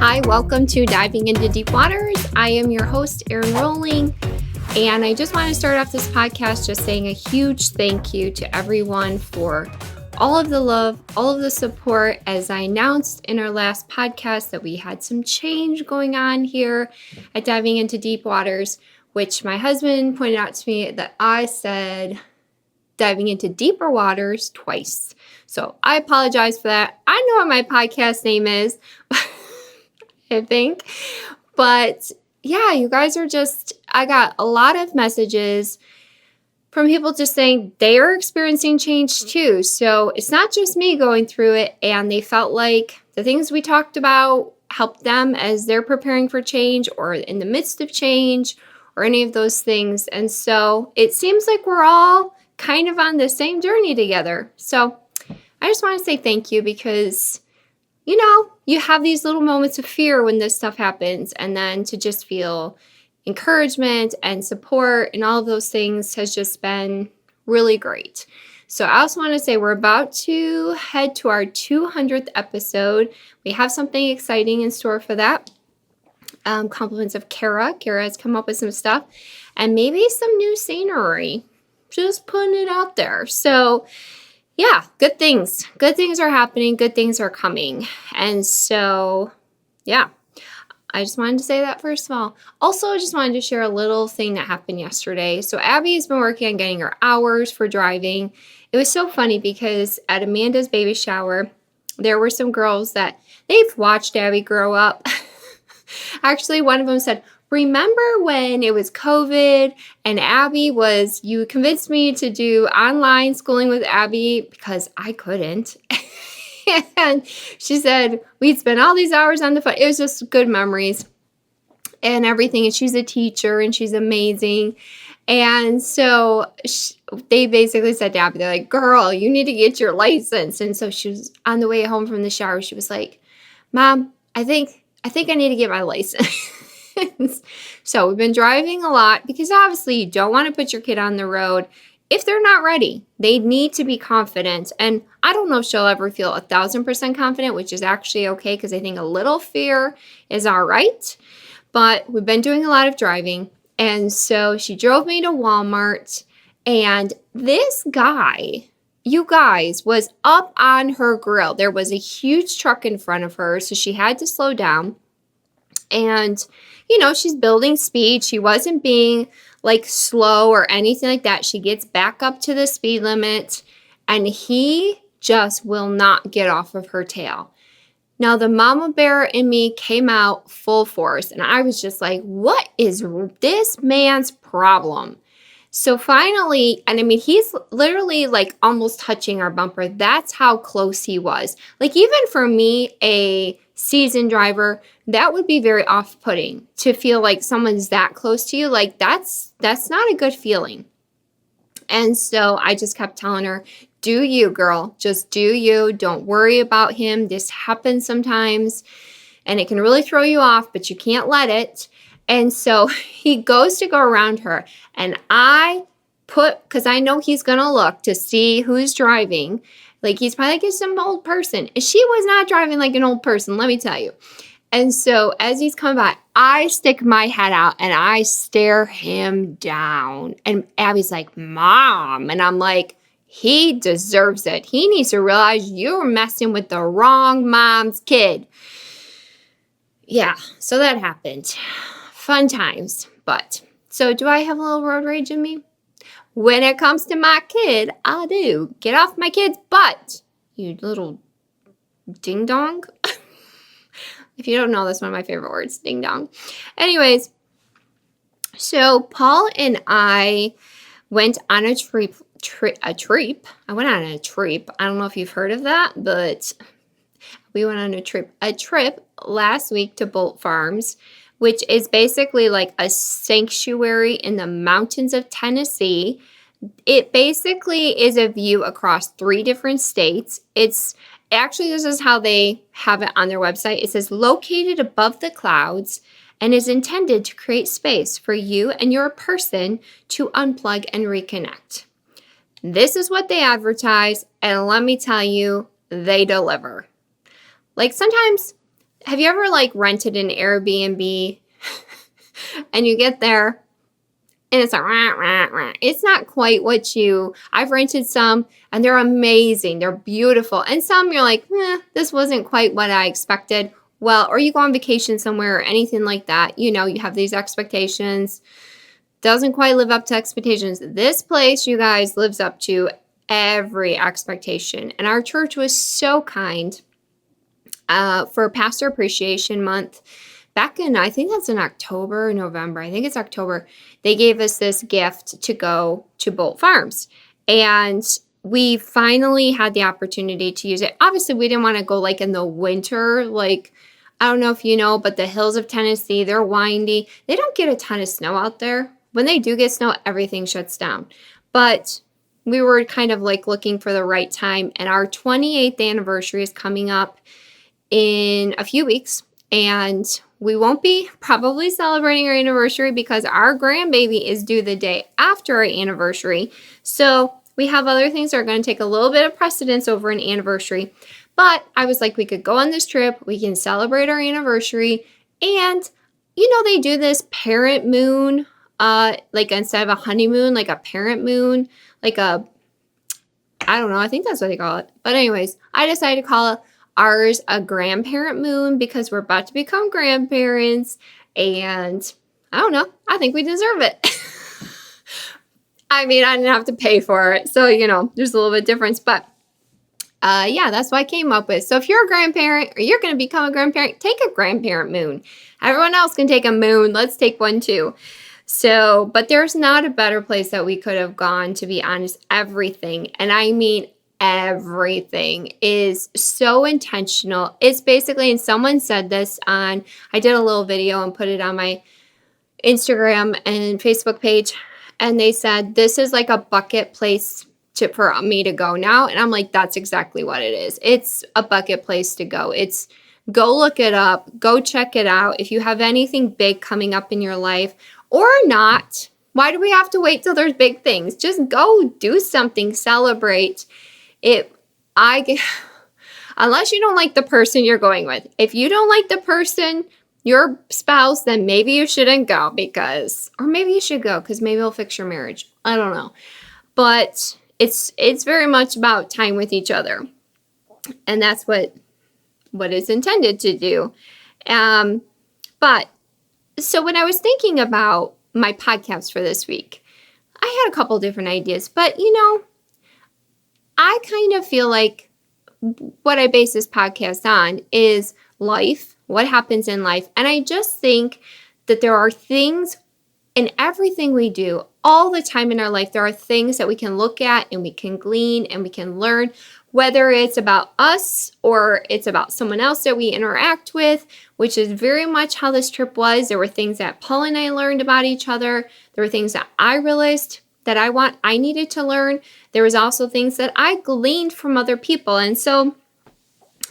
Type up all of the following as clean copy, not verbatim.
Hi, welcome to Diving into Deep Waters. I am your host, Erin Rowling, and I just want to start off this podcast just saying a huge thank you to everyone for all of the love, all of the support. As I announced in our last podcast that we had some change going on here at Diving into Deep Waters, which my husband pointed out to me that I said diving into deeper waters twice. So I apologize for that. I know what my podcast name is, I think. But yeah, you guys are I got a lot of messages from people just saying they are experiencing change too. So it's not just me going through it, and they felt like the things we talked about helped them as they're preparing for change or in the midst of change or any of those things. And so it seems like we're all kind of on the same journey together. So I just want to say thank you because, you have these little moments of fear when this stuff happens, and then to just feel encouragement and support and all of those things has just been really great. So I also want to say we're about to head to our 200th episode. We have something exciting in store for that. Compliments of Kara. Kara has come up with some stuff and maybe some new scenery. Just putting it out there. So yeah, good things. Good things are happening. Good things are coming. And so, yeah, I just wanted to say that first of all. Also, I just wanted to share a little thing that happened yesterday. So Abby has been working on getting her hours for driving. It was so funny because at Amanda's baby shower, there were some girls that they've watched Abby grow up. Actually, one of them said, "Remember when it was COVID and you convinced me to do online schooling with Abby because I couldn't." And she said, we'd spend all these hours on the phone. It was just good memories and everything. And she's a teacher and she's amazing. And so they basically said to Abby, they're like, "Girl, you need to get your license." And so she was on the way home from the shower. She was like, "Mom, I think I need to get my license." So we've been driving a lot because obviously you don't want to put your kid on the road if they're not ready. They need to be confident. And I don't know if she'll ever feel 1,000% confident, which is actually okay because I think a little fear is all right. But we've been doing a lot of driving. And so she drove me to Walmart, and this guy, you guys, was up on her grill. There was a huge truck in front of her, so she had to slow down. And, she's building speed. She wasn't being slow or anything like that. She gets back up to the speed limit, and he just will not get off of her tail. Now, the mama bear in me came out full force, and I was just like, what is this man's problem? So finally, and I mean, he's literally almost touching our bumper. That's how close he was. Even for me, a seasoned driver, that would be very off-putting to feel like someone's that close to you. That's not a good feeling. And so I just kept telling her, do you, girl, just do you. Don't worry about him. This happens sometimes and it can really throw you off, but you can't let it. And so he goes to go around her, and because I know he's going to look to see who's driving. He's probably like some old person. She was not driving like an old person, let me tell you. And so as he's coming by, I stick my head out and I stare him down. And Abby's like, "Mom." And I'm like, he deserves it. He needs to realize you're messing with the wrong mom's kid. Yeah, so that happened. Fun times. But so do I have a little road rage in me? When it comes to my kid, I do. Get off my kid's butt, you little ding dong. If you don't know, that's one of my favorite words, ding dong. Anyways, so Paul and I went on a trip. I went on a trip. I don't know if you've heard of that, but we went on a trip last week to Bolt Farms, which is basically like a sanctuary in the mountains of Tennessee. It basically is a view across 3 different states. This is how they have it on their website. It says, located above the clouds, and is intended to create space for you and your person to unplug and reconnect. This is what they advertise, and let me tell you, they deliver. Sometimes have you ever like rented an Airbnb and you get there and it's like, rah, rah, rah. It's not quite what I've rented some and they're amazing. They're beautiful. And some you're like, this wasn't quite what I expected. Well, or you go on vacation somewhere or anything like that. You have these expectations. Doesn't quite live up to expectations. This place, you guys, lives up to every expectation. And our church was so kind for Pastor Appreciation Month. Back in, I think that's in October, November. I think it's October. They gave us this gift to go to Bolt Farms. And we finally had the opportunity to use it. Obviously, we didn't want to go like in the winter. Like, I don't know if you know, but the hills of Tennessee, they're windy. They don't get a ton of snow out there. When they do get snow, everything shuts down. But we were kind of like looking for the right time. And our 28th anniversary is coming up in a few weeks. And we won't be probably celebrating our anniversary because our grandbaby is due the day after our anniversary. So we have other things that are going to take a little bit of precedence over an anniversary. But I was like, we could go on this trip. We can celebrate our anniversary. And, they do this parent moon, like instead of a honeymoon, like a parent moon, like I don't know. I think that's what they call it. But anyways, I decided to call ours a grandparent moon because we're about to become grandparents. And I don't know. I think we deserve it. I mean, I didn't have to pay for it. So, there's a little bit of difference. But yeah, that's what I came up with. So if you're a grandparent or you're going to become a grandparent, take a grandparent moon. Everyone else can take a moon. Let's take one too. So, but there's not a better place that we could have gone, to be honest. Everything, and I mean everything, is so intentional. It's basically, and someone said this I did a little video and put it on my Instagram and Facebook page, and they said, this is like a bucket place for me to go now. And I'm like, that's exactly what it is. It's a bucket place to go. It's go look it up, go check it out. If you have anything big coming up in your life or not, why do we have to wait till there's big things? Just go do something, celebrate it. Unless you don't like the person you're going with. If you don't like the person, your spouse, then maybe you shouldn't go or maybe you should go because maybe it'll fix your marriage. I don't know. But it's very much about time with each other. And that's what it's intended to do. But so when I was thinking about my podcast for this week, I had a couple different ideas, but I kind of feel like what I base this podcast on is life, what happens in life. And I just think that there are things in everything we do all the time in our life. There are things that we can look at and we can glean and we can learn, whether it's about us or it's about someone else that we interact with, which is very much how this trip was. There were things that Paul and I learned about each other. There were things that I realized that I needed to learn. There was also things that I gleaned from other people. And so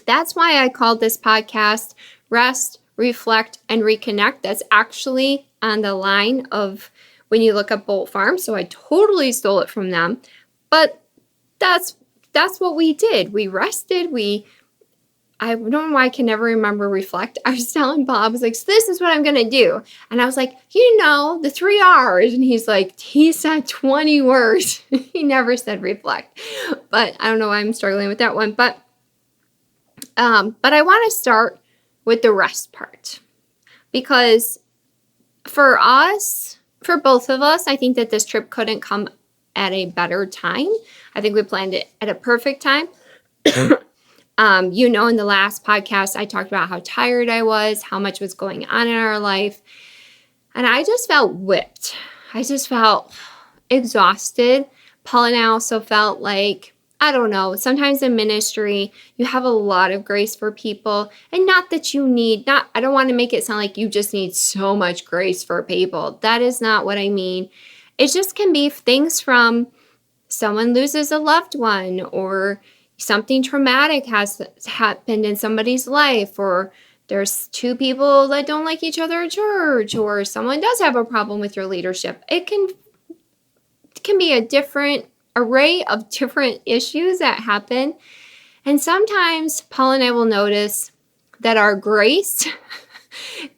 that's why I called this podcast Rest, Reflect, and Reconnect. That's actually on the line of when you look up Bolt Farm. So I totally stole it from them. But that's what we did. We rested. I don't know why I can never remember reflect. I was telling Bob, I was like, so this is what I'm going to do. And I was like, the 3 R's. And he said 20 words. He never said reflect. But I don't know why I'm struggling with that one. But I want to start with the rest part. Because for both of us, I think that this trip couldn't come at a better time. I think we planned it at a perfect time. In the last podcast, I talked about how tired I was, how much was going on in our life. And I just felt whipped. I just felt exhausted. Paul and I also felt like, I don't know, sometimes in ministry, you have a lot of grace for people. And not that I don't want to make it sound like you just need so much grace for people. That is not what I mean. It just can be things from someone loses a loved one, or something traumatic has happened in somebody's life, or there's two people that don't like each other at church, or someone does have a problem with your leadership. It can be a different array of different issues that happen. And sometimes Paul and I will notice that our grace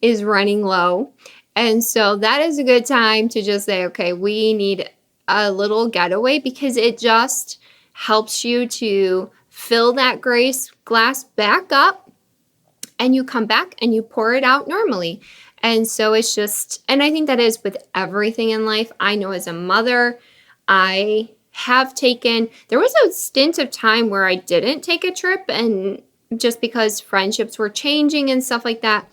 is running low. And so that is a good time to just say, okay, we need a little getaway, because it just helps you to fill that grace glass back up, and you come back and you pour it out normally. And so it's just, and I think that is with everything in life. I know as a mother, I have taken, there was a stint of time where I didn't take a trip, and just because friendships were changing and stuff like that.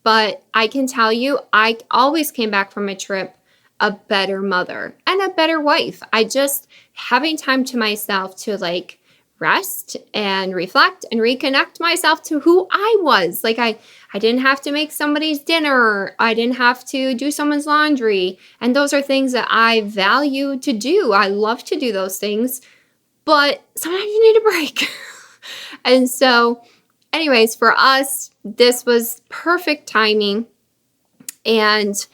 But I can tell you, I always came back from a trip a better mother and a better wife. I just having time to myself to like rest and reflect and reconnect myself to who I was. Like I didn't have to make somebody's dinner. I didn't have to do someone's laundry. And those are things that I value to do. I love to do those things, but sometimes you need a break. And so anyways, for us, this was perfect timing. And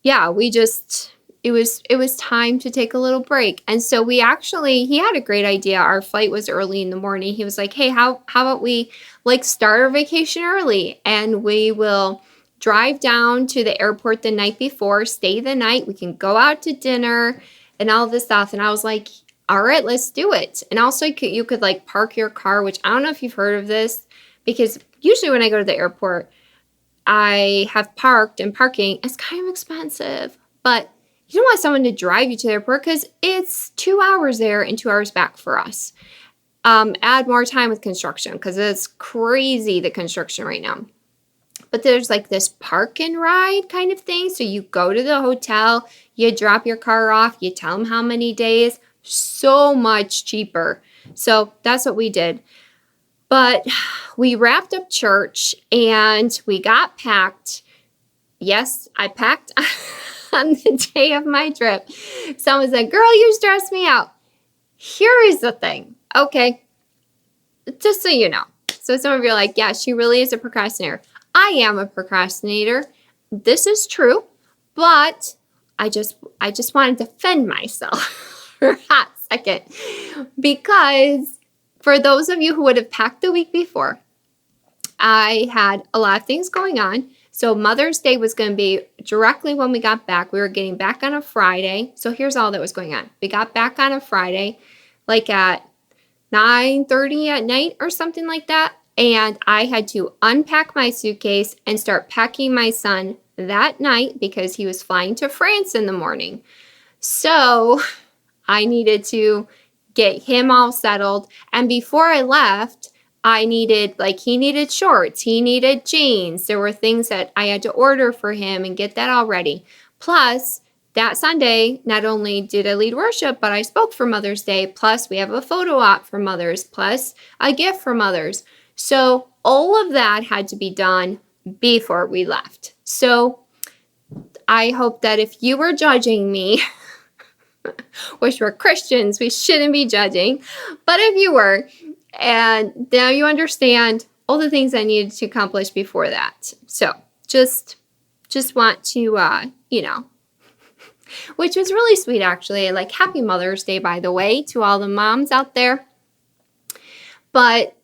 yeah, it was time to take a little break. And so he had a great idea. Our flight was early in the morning. He was like, hey, how about we like start our vacation early, and we will drive down to the airport the night before, stay the night. We can go out to dinner and all this stuff. And I was like, all right, let's do it. And also you could like park your car, which I don't know if you've heard of this, because usually when I go to the airport, I have parked, and parking is kind of expensive, but you don't want someone to drive you to the airport because it's 2 hours there and 2 hours back for us. Add more time with construction because it's crazy, the construction right now. But there's like this park and ride kind of thing. So you go to the hotel, you drop your car off, you tell them how many days, so much cheaper. So that's what we did. But we wrapped up church and we got packed. Yes, I packed on the day of my trip. Someone said, girl, you stressed me out. Here is the thing. Okay, just so you know. So some of you are like, yeah, she really is a procrastinator. I am a procrastinator. This is true. But I just want to defend myself for a hot second. Because for those of you who would have packed the week before, I had a lot of things going on. So Mother's Day was going to be directly when we got back. We were getting back on a Friday. So here's all that was going on. We got back on a Friday, like at 9:30 at night or something like that. And I had to unpack my suitcase and start packing my son that night because he was flying to France in the morning. So I needed to get him all settled. And before I left, he needed shorts, he needed jeans. There were things that I had to order for him and get that all ready. Plus, that Sunday, not only did I lead worship, but I spoke for Mother's Day. Plus, we have a photo op for mothers, plus a gift for mothers. So all of that had to be done before we left. So I hope that if you were judging me, which we're Christians, we shouldn't be judging, but if you were, and now you understand all the things I needed to accomplish before that. So just want to, which was really sweet, actually. Like, happy Mother's Day, by the way, to all the moms out there. But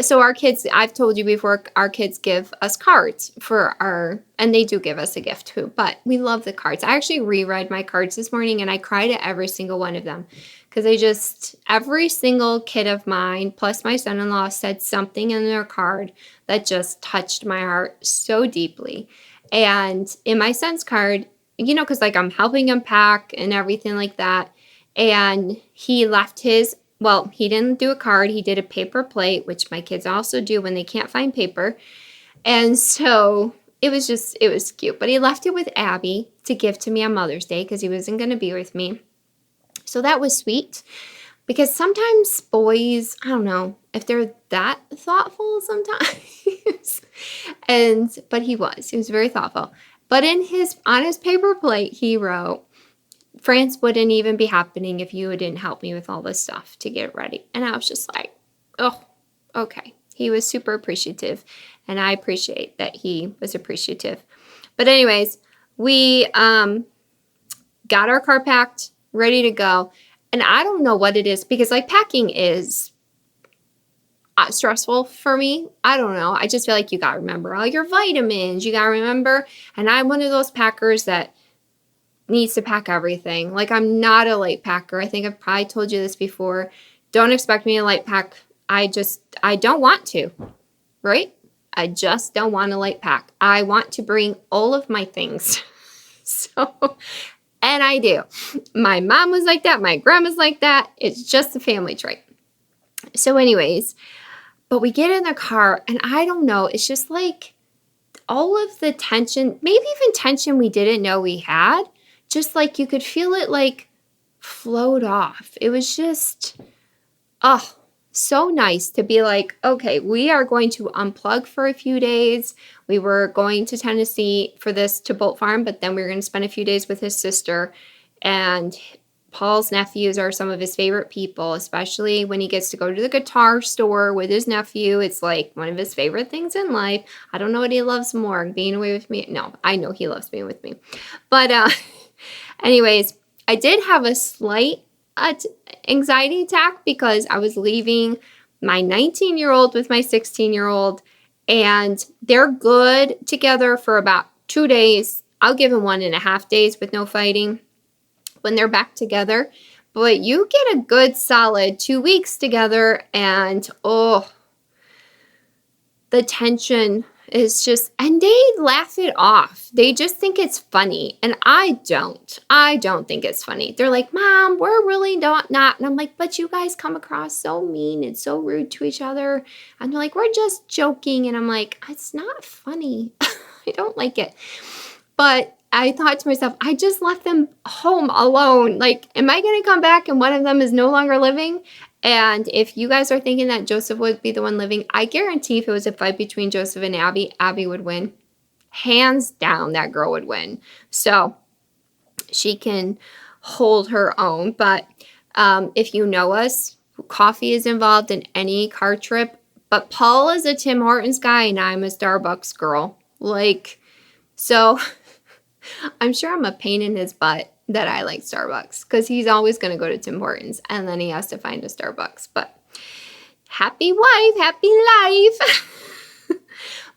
so our kids, I've told you before, our kids give us cards and they do give us a gift too, but we love the cards. I actually reread my cards this morning and I cried at every single one of them because every single kid of mine, plus my son-in-law, said something in their card that just touched my heart so deeply. And in my son's card, because like I'm helping him pack and everything like that, and he left he didn't do a card. He did a paper plate, which my kids also do when they can't find paper. And so it was cute. But he left it with Abby to give to me on Mother's Day because he wasn't going to be with me. So that was sweet. Because sometimes boys, I don't know if they're that thoughtful sometimes. But he was very thoughtful. But on his paper plate, he wrote, France wouldn't even be happening if you didn't help me with all this stuff to get it ready. And I was just like, oh, okay. He was super appreciative, and I appreciate that he was appreciative. But anyways, we got our car packed, ready to go. And I don't know what it is, because like packing is, stressful for me. I don't know. I just feel like you got to remember all your vitamins. You got to remember. And I'm one of those packers that needs to pack everything. Like, I'm not a light packer. I think I've probably told you this before. Don't expect me to light pack. I don't want to, right? I just don't want to light pack. I want to bring all of my things. So, and I do. My mom was like that. My grandma's like that. It's just a family trait. So anyways, but we get in the car and I don't know. It's just like all of the tension, maybe even tension we didn't know we had, just like you could feel it like float off. It was just, oh, so nice to be like, okay, we are going to unplug for a few days. We were going to Tennessee for this to Bolt Farm, but then we were going to spend a few days with his sister. And Paul's nephews are some of his favorite people, especially when he gets to go to the guitar store with his nephew. It's like one of his favorite things in life. I don't know what he loves more, being away with me. No, I know he loves being with me. But anyways, I did have a slight anxiety attack because I was leaving my 19-year-old with my 16-year-old, and they're good together for about 2 days. I'll give them 1.5 days with no fighting when they're back together. But you get a good solid 2 weeks together, and oh, the tension is just, and they laugh it off. They just think it's funny. And I don't think it's funny. They're like, Mom, we're really not. And I'm like, but you guys come across so mean and so rude to each other. And they're like, we're just joking. And I'm like, it's not funny. I don't like it. But I thought to myself, I just left them home alone. Like, am I going to come back and one of them is no longer living? And if you guys are thinking that Joseph would be the one living, I guarantee if it was a fight between Joseph and Abby, Abby would win. Hands down, that girl would win. So she can hold her own. But if you know us, coffee is involved in any car trip. But Paul is a Tim Hortons guy and I'm a Starbucks girl. Like, so I'm sure I'm a pain in his butt that I like Starbucks because he's always going to go to Tim Hortons and then he has to find a Starbucks. But happy wife, happy life.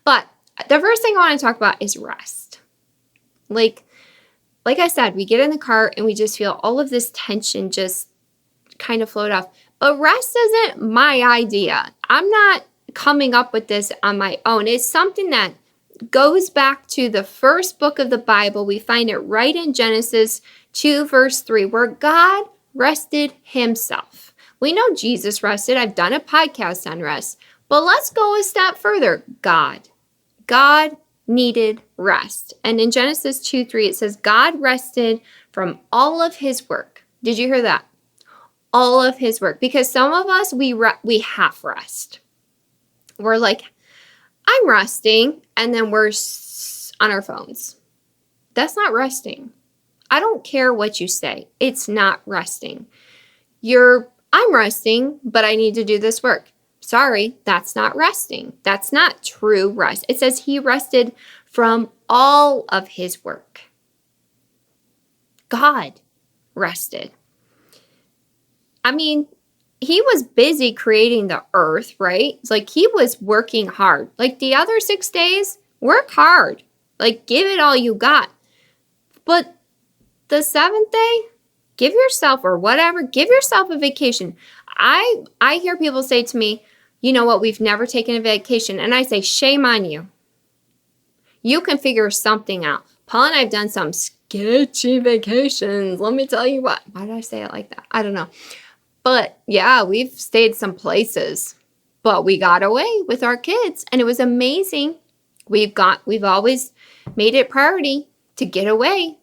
But the first thing I want to talk about is rest. Like I said, we get in the car and we just feel all of this tension just kind of float off. But rest isn't my idea. I'm not coming up with this on my own. It's something that goes back to the first book of the Bible. We find it right in Genesis 2 verse 3, where God rested himself. We know Jesus rested. I've done a podcast on rest. But let's go a step further. God needed rest. And in Genesis 2:3, it says, God rested from all of his work. Did you hear that? All of his work. Because some of us, we half rest. We're like, I'm resting, and then we're on our phones. That's not resting. I don't care what you say. It's not resting. I'm resting, but I need to do this work. Sorry, that's not resting. That's not true rest. It says he rested from all of his work. God rested. I mean, he was busy creating the earth, right? It's like he was working hard. Like the other 6 days, work hard. Like give it all you got. But the 7th day, give yourself a vacation. I hear people say to me, you know what, we've never taken a vacation. And I say, shame on you. You can figure something out. Paul and I have done some sketchy vacations. Let me tell you what. Why did I say it like that? I don't know. But yeah, we've stayed some places, but we got away with our kids and it was amazing. We've always made it priority to get away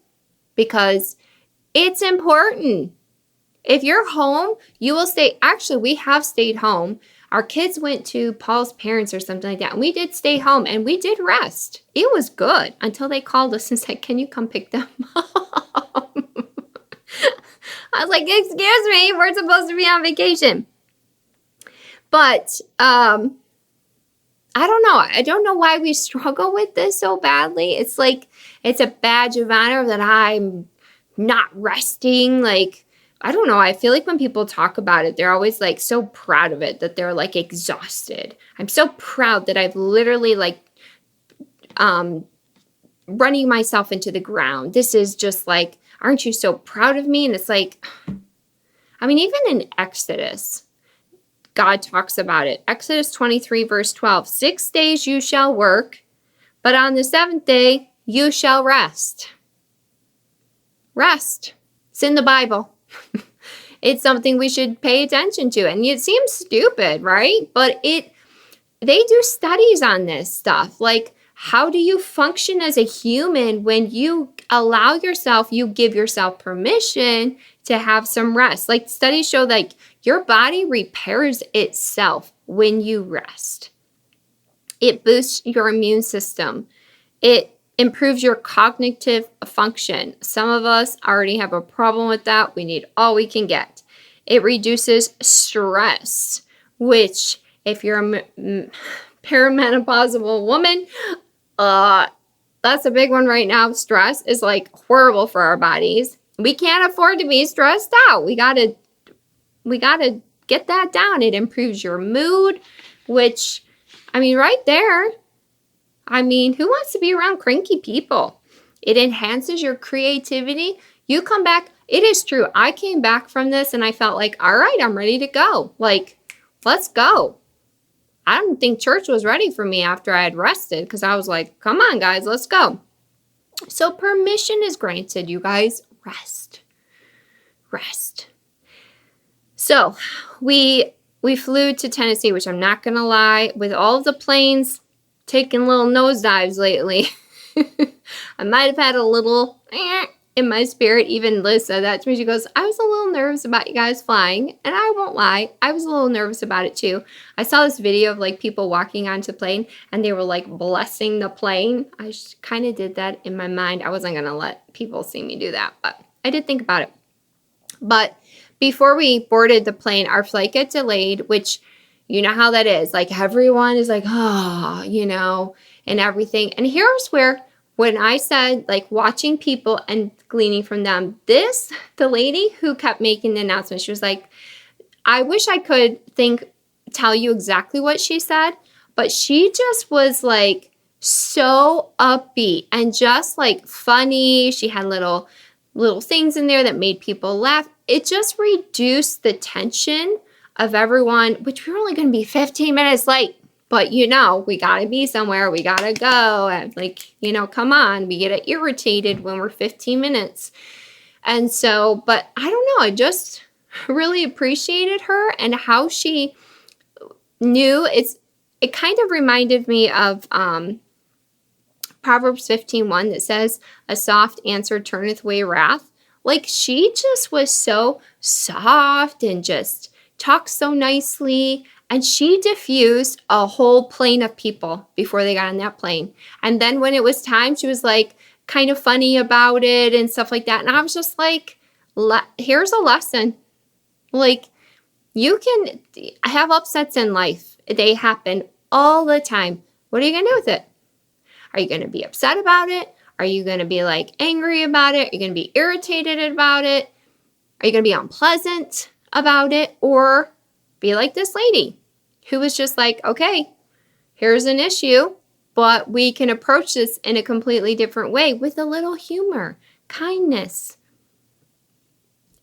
because it's important. If you're home, you will stay. Actually, we have stayed home. Our kids went to Paul's parents or something like that. And we did stay home and we did rest. It was good until they called us and said, can you come pick them up? I was like, excuse me, we're supposed to be on vacation. But I don't know. I don't know why we struggle with this so badly. It's like it's a badge of honor that I'm not resting. Like, I don't know. I feel like when people talk about it, they're always like so proud of it that they're like exhausted. I'm so proud that I've literally like running myself into the ground. This is just like, aren't you so proud of me? And it's like, I mean, even in Exodus, God talks about it. Exodus 23, verse 12, 6 days you shall work, but on the seventh day you shall rest. Rest. It's in the Bible. It's something we should pay attention to. And it seems stupid, right? But they do studies on this stuff. Like, how do you function as a human when you allow yourself, you give yourself permission to have some rest? Like, studies show like your body repairs itself when you rest. It boosts your immune system. It improves your cognitive function. Some of us already have a problem with that. We need all we can get. It reduces stress, which if you're a perimenopausal woman, that's a big one right now. Stress is like horrible for our bodies. We can't afford to be stressed out. We gotta get that down. It improves your mood, which, I mean, right there. I mean, who wants to be around cranky people? It enhances your creativity. You come back. It is true. I came back from this and I felt like, all right, I'm ready to go. Like, let's go. I don't think church was ready for me after I had rested because I was like, come on, guys, let's go. So permission is granted, you guys. Rest. Rest. So we flew to Tennessee, which I'm not going to lie, with all of the planes taking little nosedives lately. I might have had a little in my spirit. Even Liz said that to me. She goes, I was a little nervous about you guys flying. And I won't lie, I was a little nervous about it too. I saw this video of like people walking onto the plane and they were like blessing the plane. I kind of did that in my mind. I wasn't going to let people see me do that, but I did think about it. But before we boarded the plane, our flight got delayed, which you know how that is. Like everyone is like, oh, you know, and everything. And here's where, when I said like watching people and gleaning from them, the lady who kept making the announcement, she was like, I wish I could tell you exactly what she said, but she just was like so upbeat and just like funny. She had little things in there that made people laugh. It just reduced the tension of everyone, which we're only going to be 15 minutes late. But, you know, we got to be somewhere. We got to go. And like, you know, come on. We get irritated when we're 15 minutes. And so, but I don't know. I just really appreciated her and how she knew. It kind of reminded me of Proverbs 15:1 that says, a soft answer turneth away wrath. Like she just was so soft and just talked so nicely. And she diffused a whole plane of people before they got on that plane. And then when it was time, she was like kind of funny about it and stuff like that. And I was just like, here's a lesson. Like you can have upsets in life. They happen all the time. What are you going to do with it? Are you going to be upset about it? Are you going to be like angry about it? Are you going to be irritated about it? Are you going to be unpleasant about it? Or be like this lady who was just like, okay, here's an issue, but we can approach this in a completely different way with a little humor, kindness.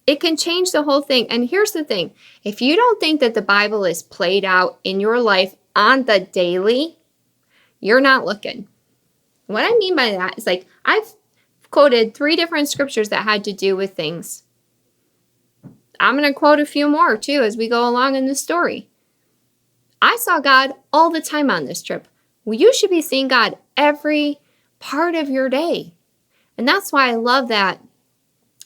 It can change the whole thing. And here's the thing. If you don't think that the Bible is played out in your life on the daily, you're not looking. What I mean by that is like, I've quoted 3 different scriptures that had to do with things. I'm going to quote a few more too as we go along in the story. I saw God all the time on this trip. Well, you should be seeing God every part of your day. And that's why I love that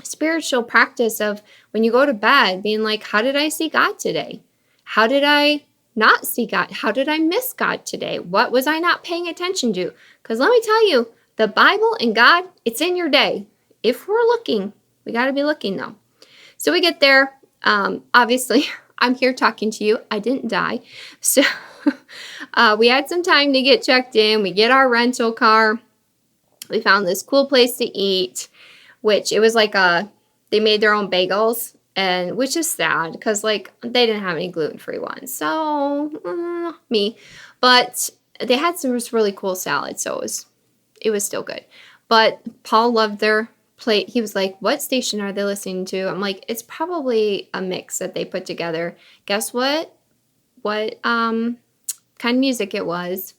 spiritual practice of when you go to bed being like, how did I see God today? How did I not see God? How did I miss God today? What was I not paying attention to? Because let me tell you, the Bible and God, it's in your day. If we're looking, we got to be looking though. So we get there. Obviously, I'm here talking to you. I didn't die. So we had some time to get checked in. We get our rental car. We found this cool place to eat, which it was like they made their own bagels. and which is sad because like they didn't have any gluten-free ones. So me, but they had some really cool salads, so it was still good. But Paul loved their plate. He was like, "What station are they listening to?" I'm like, "It's probably a mix that they put together." Guess what? What kind of music it was?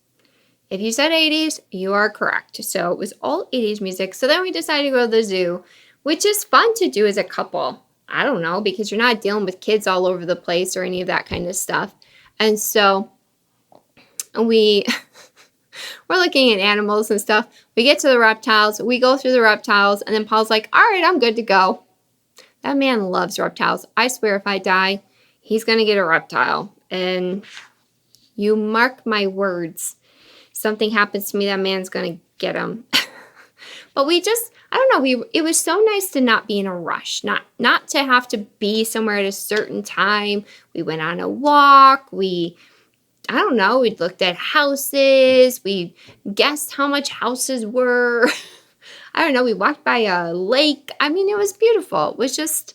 If you said 80s, you are correct. So it was all 80s music. So then we decided to go to the zoo, which is fun to do as a couple. I don't know, because you're not dealing with kids all over the place or any of that kind of stuff. And so we we're looking at animals and stuff. We get to the reptiles. We go through the reptiles. And then Paul's like, all right, I'm good to go. That man loves reptiles. I swear if I die, he's going to get a reptile. And you mark my words. Something happens to me, that man's going to get him. But we just, I don't know, it was so nice to not be in a rush, not to have to be somewhere at a certain time. We went on a walk. I don't know, we looked at houses. We guessed how much houses were. I don't know, we walked by a lake. I mean, it was beautiful. It was just,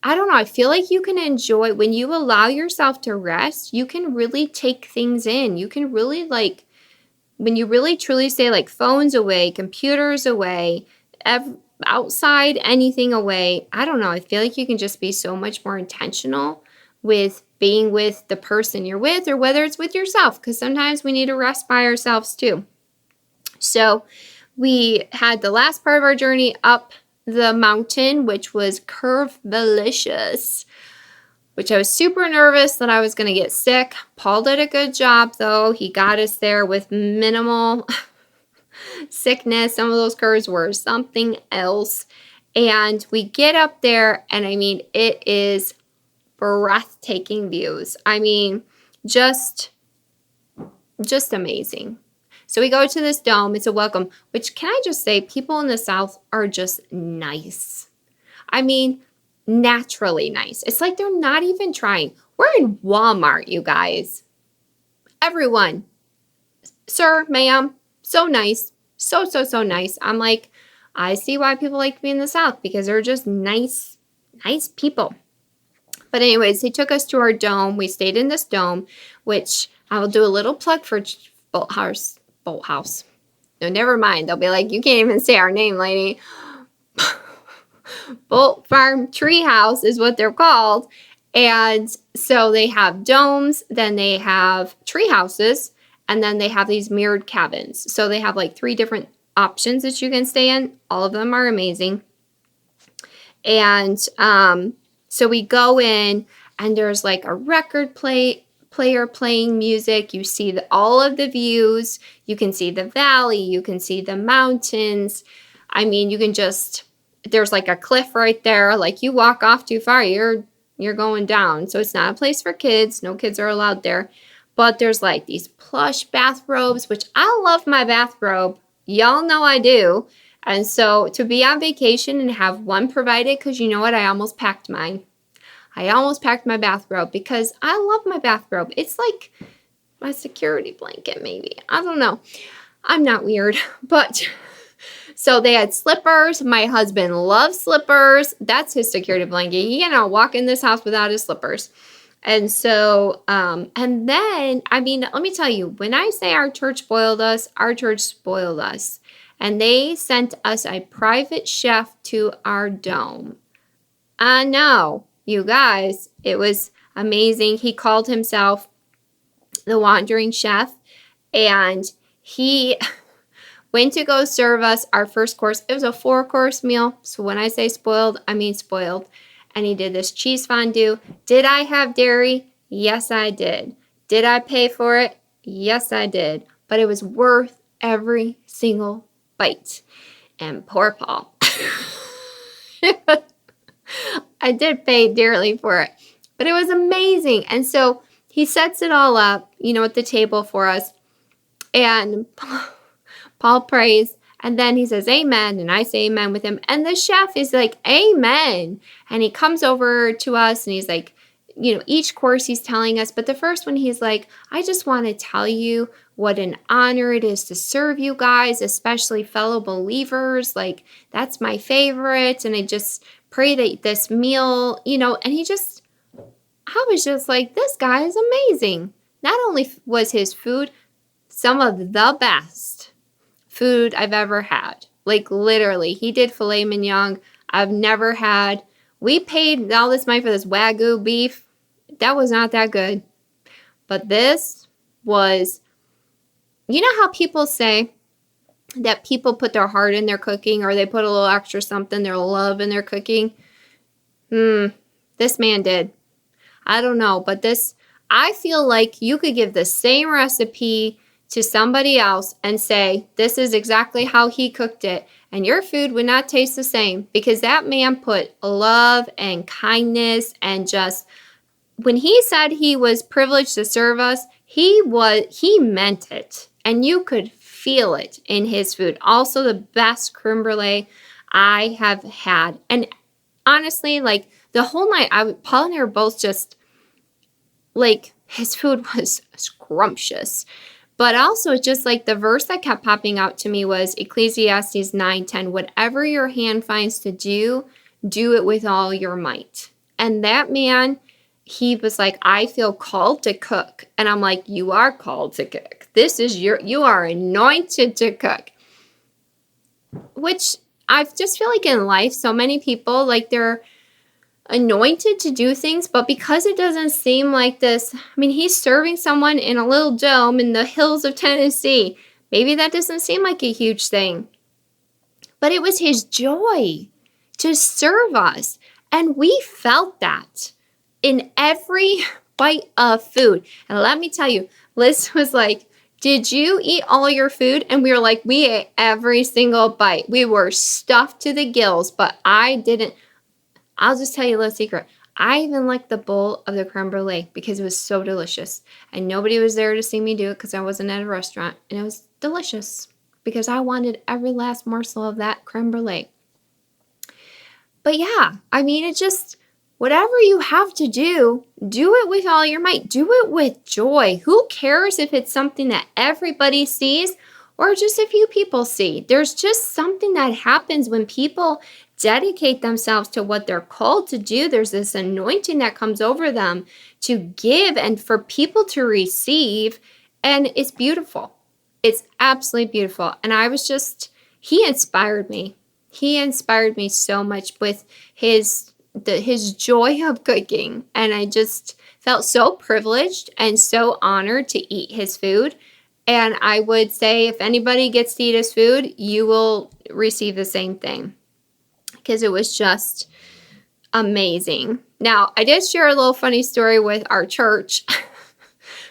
I don't know, I feel like you can enjoy, when you allow yourself to rest, you can really take things in. You can really when you really truly say like phones away, computers away, outside, anything away, I don't know. I feel like you can just be so much more intentional with being with the person you're with, or whether it's with yourself, because sometimes we need to rest by ourselves too. So we had the last part of our journey up the mountain, which was Curvelicious, which I was super nervous that I was going to get sick. Paul did a good job, though. He got us there with minimal sickness. Some of those curves were something else. And we get up there, and I mean, it is breathtaking views. I mean, just amazing. So we go to this dome. It's a welcome, which, can I just say, people in the South are just nice. I mean, naturally nice. It's like they're not even trying. We're in Walmart, you guys. Everyone, sir, ma'am, so nice. So nice. I'm like, I see why people like to be in the South, because they're just nice people. But anyways, he took us to our dome. We stayed in this dome, which I will do a little plug for Bolt House. No, never mind. They'll be like, you can't even say our name, lady. Bolt Farm Treehouse is what they're called. And so they have domes, then they have tree houses, and then they have these mirrored cabins. So they have like 3 different options that you can stay in. All of them are amazing. And so we go in, and there's like a record player playing music. You see all of the views. You can see the valley. You can see the mountains. I mean, you can just... There's like a cliff right there. Like, you walk off too far, you're going down. So it's not a place for kids. No kids are allowed there. But there's like these plush bathrobes, which I love my bathrobe. Y'all know I do. And so to be on vacation and have one provided, because you know what? I almost packed mine. I almost packed my bathrobe because I love my bathrobe. It's like my security blanket, maybe. I don't know. I'm not weird, but... So they had slippers. My husband loves slippers. That's his security blanket. He cannot walk in this house without his slippers. And so, and then, I mean, let me tell you, when I say our church spoiled us, our church spoiled us. And they sent us a private chef to our dome. I know, you guys, it was amazing. He called himself the Wandering Chef, and he... went to go serve us our first course. It was a 4-course meal. So when I say spoiled, I mean spoiled. And he did this cheese fondue. Did I have dairy? Yes, I did. Did I pay for it? Yes, I did. But it was worth every single bite. And poor Paul. I did pay dearly for it. But it was amazing. And so he sets it all up, at the table for us. And... Paul prays, and then he says, amen, and I say amen with him. And the chef is like, amen. And he comes over to us, and he's like, each course he's telling us. But the first one, he's like, I just want to tell you what an honor it is to serve you guys, especially fellow believers. Like, that's my favorite. And I just pray that this meal, and I was just like, this guy is amazing. Not only was his food some of the best food I've ever had. Like literally, he did filet mignon I've never had. We paid all this money for this Wagyu beef. That was not that good. But this was, how people say that people put their heart in their cooking, or they put a little extra something, their love in their cooking? This man did. I don't know, but I feel like you could give the same recipe to somebody else and say, this is exactly how he cooked it, and your food would not taste the same, because that man put love and kindness, and just, when he said he was privileged to serve us, he meant it, and you could feel it in his food. Also, the best creme brulee I have had. And honestly, like the whole night, Paul and I were both just like, his food was scrumptious. But also, just like the verse that kept popping out to me was Ecclesiastes 9:10. Whatever your hand finds to do, do it with all your might. And that man, he was like, I feel called to cook. And I'm like, you are called to cook. You are anointed to cook. Which I just feel like in life, so many people, like they're anointed to do things, but because it doesn't seem like this, he's serving someone in a little dome in the hills of Tennessee. Maybe that doesn't seem like a huge thing, but it was his joy to serve us. And we felt that in every bite of food. And let me tell you, Liz was like, did you eat all your food? And we were like, we ate every single bite. We were stuffed to the gills, but I didn't. I'll just tell you a little secret. I even liked the bowl of the creme brulee because it was so delicious. And nobody was there to see me do it because I wasn't at a restaurant. And it was delicious because I wanted every last morsel of that creme brulee. But yeah, it just, whatever you have to do it with all your might. Do it with joy. Who cares if it's something that everybody sees or just a few people see? There's just something that happens when people dedicate themselves to what they're called to do. There's this anointing that comes over them to give and for people to receive. And it's beautiful. It's absolutely beautiful. And he inspired me. He inspired me so much with his joy of cooking. And I just felt so privileged and so honored to eat his food. And I would say if anybody gets to eat his food, you will receive the same thing, because it was just amazing. Now, I did share a little funny story with our church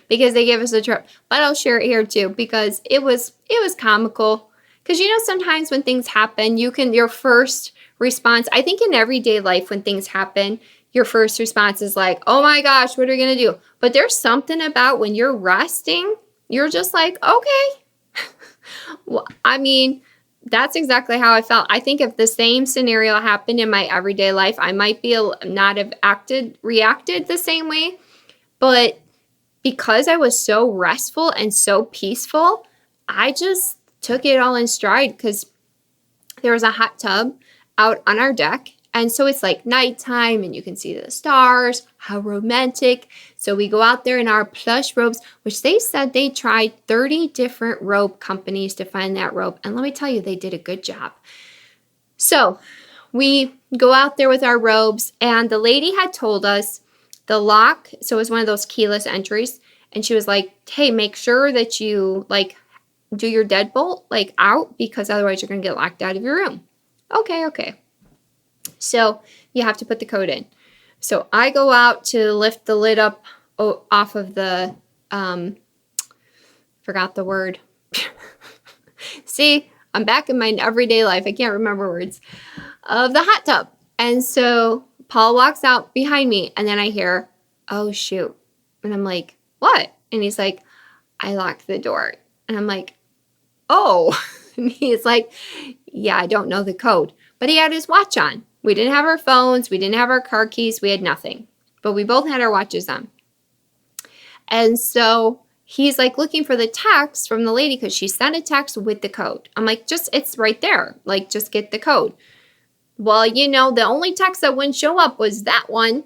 because they gave us a trip, but I'll share it here too because it was comical. Because sometimes when things happen, your first response, I think in everyday life when things happen, your first response is like, oh my gosh, what are we going to do? But there's something about when you're resting, you're just like, okay. Well, that's exactly how I felt. I think if the same scenario happened in my everyday life, I might not have reacted the same way. But because I was so restful and so peaceful, I just took it all in stride because there was a hot tub out on our deck. And so it's like nighttime and you can see the stars. How romantic. So we go out there in our plush robes, which they said they tried 30 different robe companies to find that robe. And let me tell you, they did a good job. So we go out there with our robes, and the lady had told us the lock. So it was one of those keyless entries. And she was like, hey, make sure that you do your deadbolt out, because otherwise you're going to get locked out of your room. Okay. So you have to put the code in. So I go out to lift the lid up off of the, forgot the word. See, I'm back in my everyday life. I can't remember words of the hot tub. And so Paul walks out behind me, and then I hear, oh shoot. And I'm like, what? And he's like, I locked the door. And I'm like, oh. And he's like, yeah, I don't know the code. But he had his watch on. We didn't have our phones. We didn't have our car keys. We had nothing. But we both had our watches on. And so he's looking for the text from the lady because she sent a text with the code. I'm like, it's right there. Just get the code. Well, the only text that wouldn't show up was that one.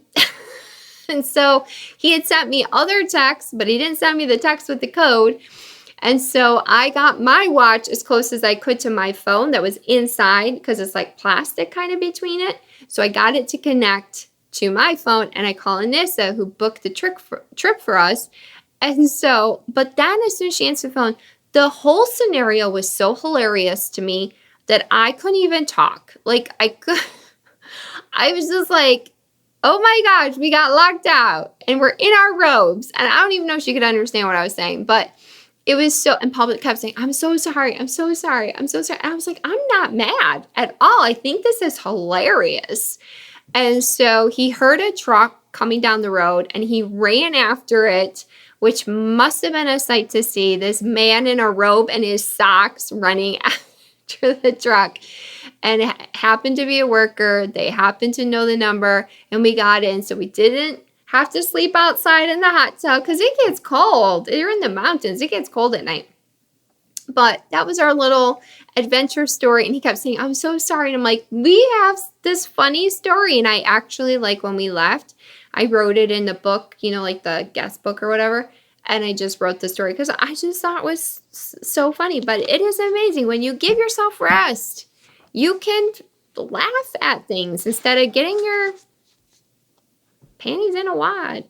And so he had sent me other texts, but he didn't send me the text with the code. And so I got my watch as close as I could to my phone that was inside, because it's like plastic kind of between it. So I got it to connect to my phone, and I call Anissa, who booked the trip for us. And so, but then as soon as she answered the phone, the whole scenario was so hilarious to me that I couldn't even talk. Like I was just like, oh my gosh, we got locked out and we're in our robes. And I don't even know if she could understand what I was saying, but it was so, and public kept saying, I'm so sorry. I'm so sorry. I'm so sorry. And I was like, I'm not mad at all. I think this is hilarious. And so he heard a truck coming down the road and he ran after it, which must have been a sight to see. This man in a robe and his socks running after the truck. And it happened to be a worker. They happened to know the number and we got in. So we didn't have to sleep outside in the hot tub because it gets cold. You're in the mountains. It gets cold at night. But that was our little adventure story. And he kept saying, I'm so sorry. And I'm like, we have this funny story. And I actually, like, when we left, I wrote it in the book, like the guest book or whatever. And I just wrote the story because I just thought it was so funny. But it is amazing. When you give yourself rest, you can laugh at things instead of getting your panties in a wad.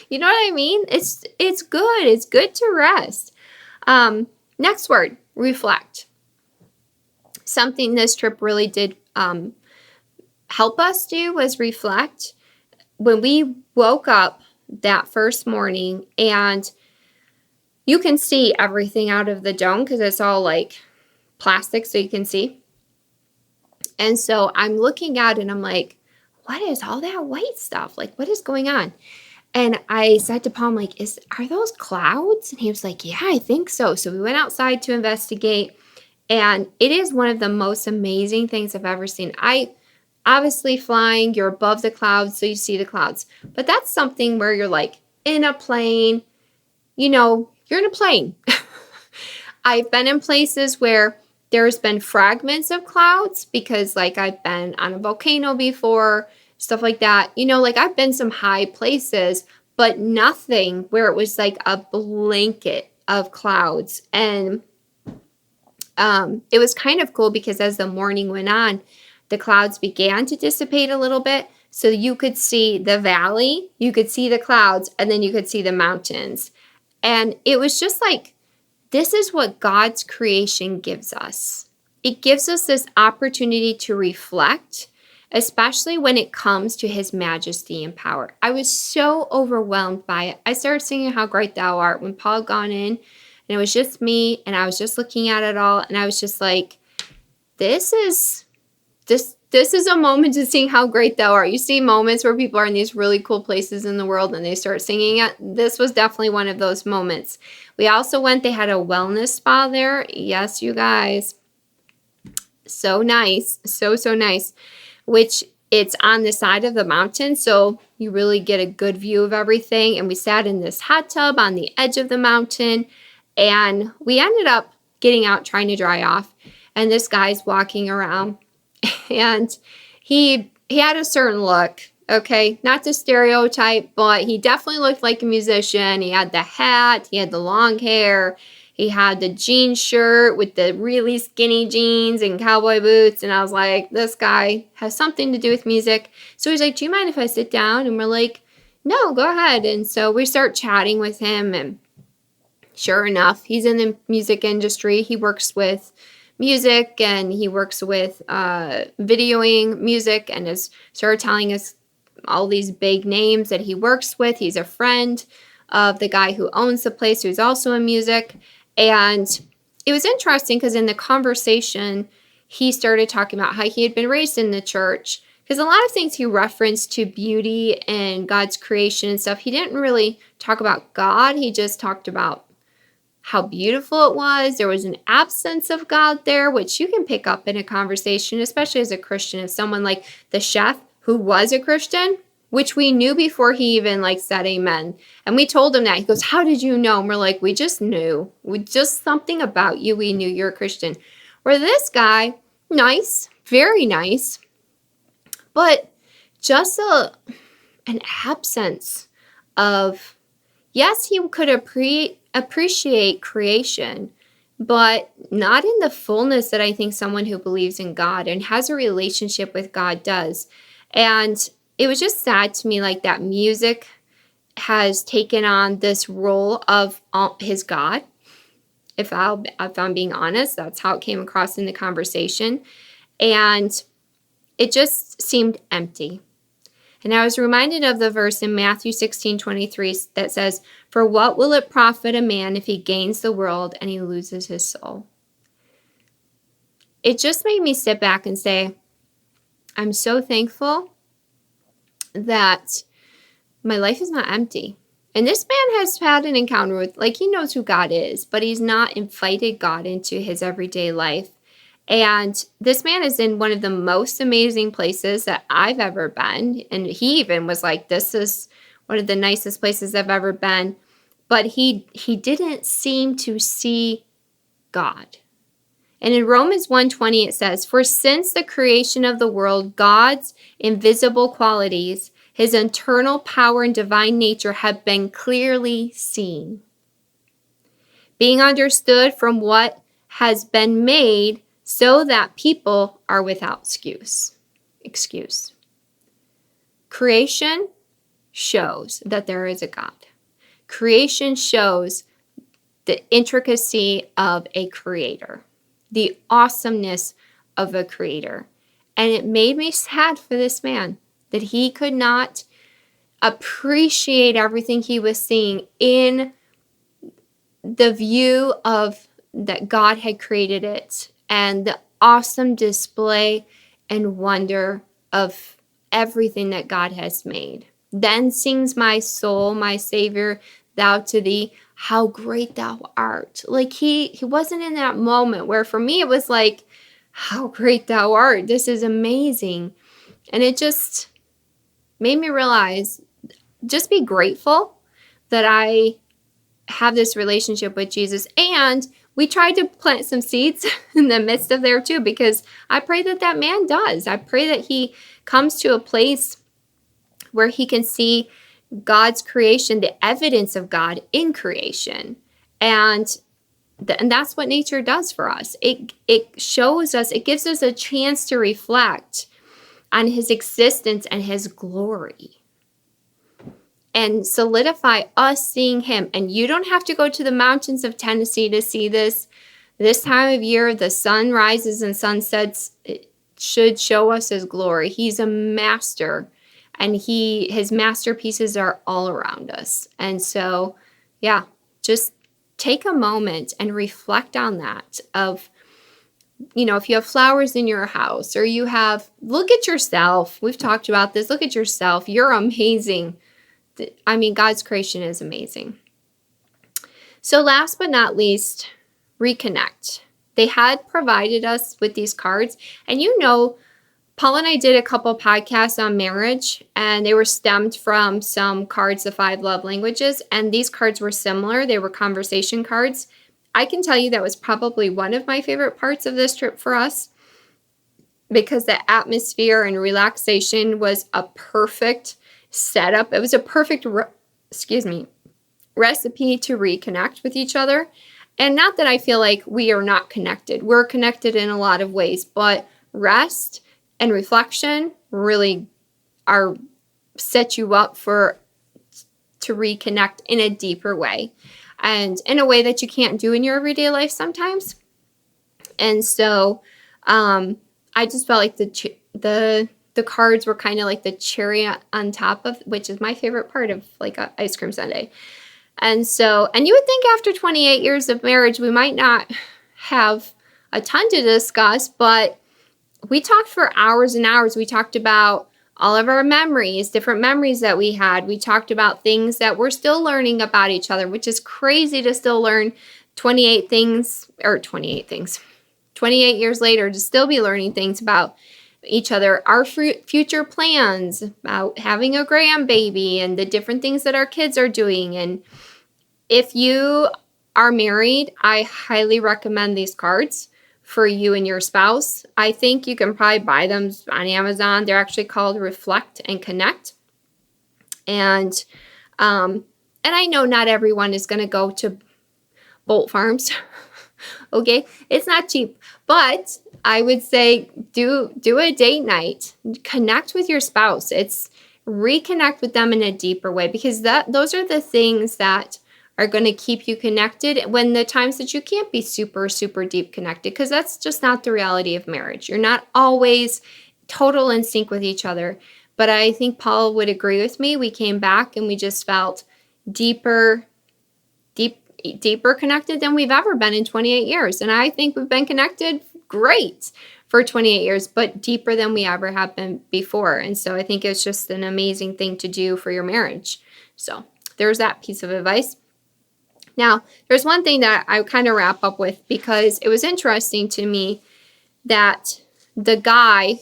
You know what I mean? It's good. It's good to rest. Next word, reflect. Something this trip really did help us do was reflect. When we woke up that first morning, and you can see everything out of the dome because it's all like plastic so you can see. And so I'm looking at it and I'm like, what is all that white stuff? Like, what is going on? And I said to Paul, I'm like, are those clouds? And he was like, yeah, I think so. So we went outside to investigate. And it is one of the most amazing things I've ever seen. Obviously flying, you're above the clouds, so you see the clouds. But that's something where you're like in a plane, you're in a plane. I've been in places where there's been fragments of clouds because like I've been on a volcano before, stuff like that. Like I've been some high places, but nothing where it was like a blanket of clouds. And it was kind of cool because as the morning went on, the clouds began to dissipate a little bit. So you could see the valley, you could see the clouds, and then you could see the mountains. And it was just like, this is what God's creation gives us. It gives us this opportunity to reflect, especially when it comes to his majesty and power. I was so overwhelmed by it. I started singing How Great Thou Art when Paul had gone in, and it was just me, and I was just looking at it all, and I was just like, this is a moment to sing How Great Thou Art. You see moments where people are in these really cool places in the world and they start singing it. This was definitely one of those moments. We also they had a wellness spa there. Yes, you guys. So nice. So nice. Which it's on the side of the mountain, so you really get a good view of everything. And we sat in this hot tub on the edge of the mountain, and we ended up getting out trying to dry off. And this guy's walking around, and he had a certain look, okay? Not to stereotype, but he definitely looked like a musician. He had the hat, he had the long hair, he had the jean shirt with the really skinny jeans and cowboy boots. And I was like, this guy has something to do with music. So he's like, do you mind if I sit down? And we're like, no, go ahead. And so we start chatting with him, and sure enough, he's in the music industry. He works with music and he works with videoing music, and has started telling us all these big names that he works with. He's a friend of the guy who owns the place, who's also in music. And it was interesting because in the conversation, he started talking about how he had been raised in the church, because a lot of things he referenced to beauty and God's creation and stuff. He didn't really talk about God. He just talked about how beautiful it was. There was an absence of God there, which you can pick up in a conversation, especially as a Christian. If someone like the chef who was a Christian, which we knew before he even said amen. And we told him that. He goes, how did you know? And we're like, we just knew. We just something about you. We knew you're a Christian. Where this guy, nice, very nice, but just an absence of, yes, he could appreciate creation, but not in the fullness that I think someone who believes in God and has a relationship with God does. And it was just sad to me, like, that music has taken on this role of his God. If I'm being honest, that's how it came across in the conversation. And it just seemed empty. And I was reminded of the verse in Matthew 16:23 that says, "For what will it profit a man if he gains the world and he loses his soul?" It just made me sit back and say, I'm so thankful that my life is not empty. And this man has had an encounter with, like, he knows who God is, but he's not invited God into his everyday life. And this man is in one of the most amazing places that I've ever been. And he even was like, this is one of the nicest places I've ever been. But he didn't seem to see God. And in Romans 1:20 it says, "For since the creation of the world, God's invisible qualities, his eternal power and divine nature have been clearly seen, being understood from what has been made, so that people are without excuse." Creation shows that there is a God. Creation shows the intricacy of a creator, the awesomeness of a creator. And it made me sad for this man that he could not appreciate everything he was seeing in the view of that God had created it, and the awesome display and wonder of everything that God has made. Then sings my soul, my Savior, thou to thee, how great thou art. Like he wasn't in that moment where for me it was like, how great thou art. This is amazing. And it just made me realize, just be grateful that I have this relationship with Jesus. And we tried to plant some seeds in the midst of there too, because I pray that that man does. I pray that he comes to a place where he can see God's creation, the evidence of God in creation. And that's what nature does for us. It shows us, it gives us a chance to reflect on his existence and his glory, and solidify us seeing him. And you don't have to go to the mountains of Tennessee to see this. This time of year, the sun rises and sunsets. It should show us his glory. He's a master, and his masterpieces are all around us. And so, yeah, just take a moment and reflect on that of, if you have flowers in your house, or look at yourself. We've talked about this. Look at yourself. You're amazing. I mean, God's creation is amazing. So last but not least, Reconnect. They had provided us with these cards. And Paul and I did a couple podcasts on marriage, and they were stemmed from some cards, the 5 love languages. And these cards were similar. They were conversation cards. I can tell you that was probably one of my favorite parts of this trip for us, because the atmosphere and relaxation was a perfect setup. It was a perfect, recipe to reconnect with each other. And not that I feel like we are not connected. We're connected in a lot of ways, but rest and reflection really set you up to reconnect in a deeper way, and in a way that you can't do in your everyday life sometimes. And so I just felt like the cards were kind of like the cherry on top of, which is my favorite part of like an ice cream sundae. And you would think after 28 years of marriage, we might not have a ton to discuss, but we talked for hours and hours. We talked about all of our memories, different memories that we had. We talked about things that we're still learning about each other, which is crazy to still learn 28 years later, to still be learning things about each other, our future plans, about having a grandbaby, and the different things that our kids are doing. And if you are married, I highly recommend these cards. for you and your spouse. I think you can probably buy them on Amazon. They're actually called Reflect and Connect. And I know not everyone is going to go to Bolt Farms. Okay, it's not cheap, but I would say do a date night. Connect with your spouse. It's reconnect with them in a deeper way, because those are the things that are going to keep you connected when the times that you can't be super, super deep connected, because that's just not the reality of marriage. You're not always total in sync with each other. But I think Paul would agree with me. We came back and we just felt deeper connected than we've ever been in 28 years. And I think we've been connected great for 28 years, but deeper than we ever have been before. And so I think it's just an amazing thing to do for your marriage. So there's that piece of advice. Now, there's one thing that I kind of wrap up with, because it was interesting to me that the guy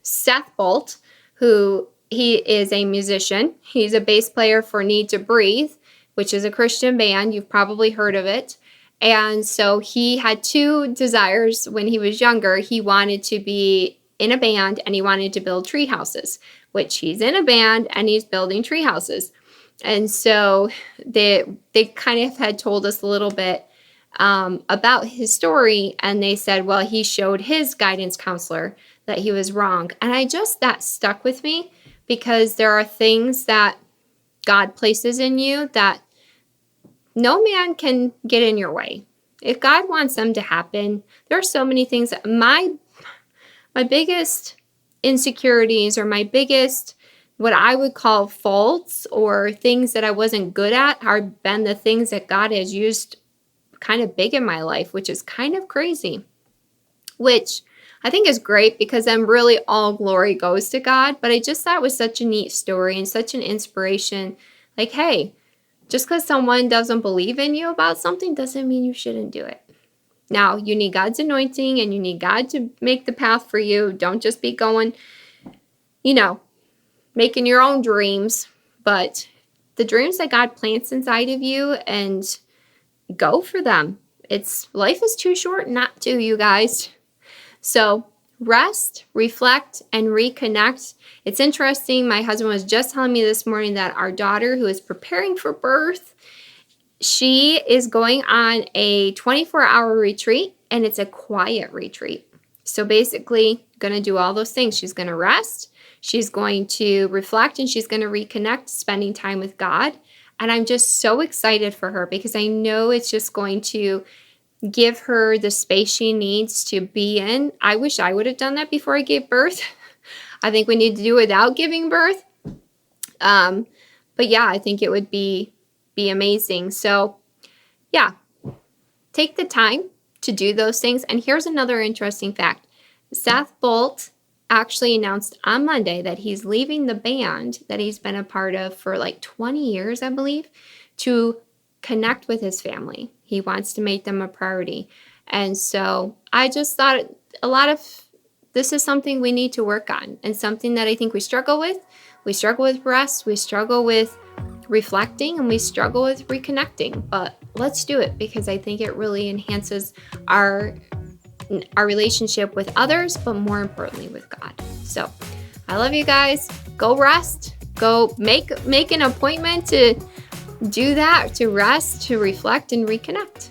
Seth Bolt, who he is a musician, he's a bass player for Need to Breathe, which is a Christian band. You've probably heard of it. And so he had two desires when he was younger. He wanted to be in a band and he wanted to build tree houses, which he's in a band and he's building tree houses. And so they kind of had told us a little bit about his story. And they said, well, he showed his guidance counselor that he was wrong. And that stuck with me, because there are things that God places in you that no man can get in your way. If God wants them to happen, there are so many things that my biggest insecurities, or my biggest, what I would call faults, or things that I wasn't good at, are been the things that God has used kind of big in my life, which is kind of crazy, which I think is great, because then really all glory goes to God. But I just thought it was such a neat story and such an inspiration. Like, hey, just because someone doesn't believe in you about something doesn't mean you shouldn't do it. Now, you need God's anointing and you need God to make the path for you. Don't just be going, making your own dreams, but the dreams that God plants inside of you, and go for them. Life is too short not to, you guys. So rest, reflect, and reconnect. It's interesting. My husband was just telling me this morning that our daughter, who is preparing for birth, she is going on a 24-hour retreat, and it's a quiet retreat. So basically, going to do all those things. She's going to rest, she's going to reflect, and she's going to reconnect, spending time with God. And I'm just so excited for her, because I know it's just going to give her the space she needs to be in. I wish I would have done that before I gave birth. I think we need to do without giving birth. But yeah, I think it would be amazing. So yeah, take the time to do those things. And here's another interesting fact. Seth Bolt actually announced on Monday that he's leaving the band that he's been a part of for like 20 years, I believe, to connect with his family. He wants to make them a priority. And so I just thought this is something we need to work on, and something that I think we struggle with. We struggle with rest, we struggle with reflecting, and we struggle with reconnecting. But let's do it, because I think it really enhances our relationship with others, but more importantly with God. So I love you guys. Go rest. Go make an appointment to do that, to rest, to reflect, and reconnect.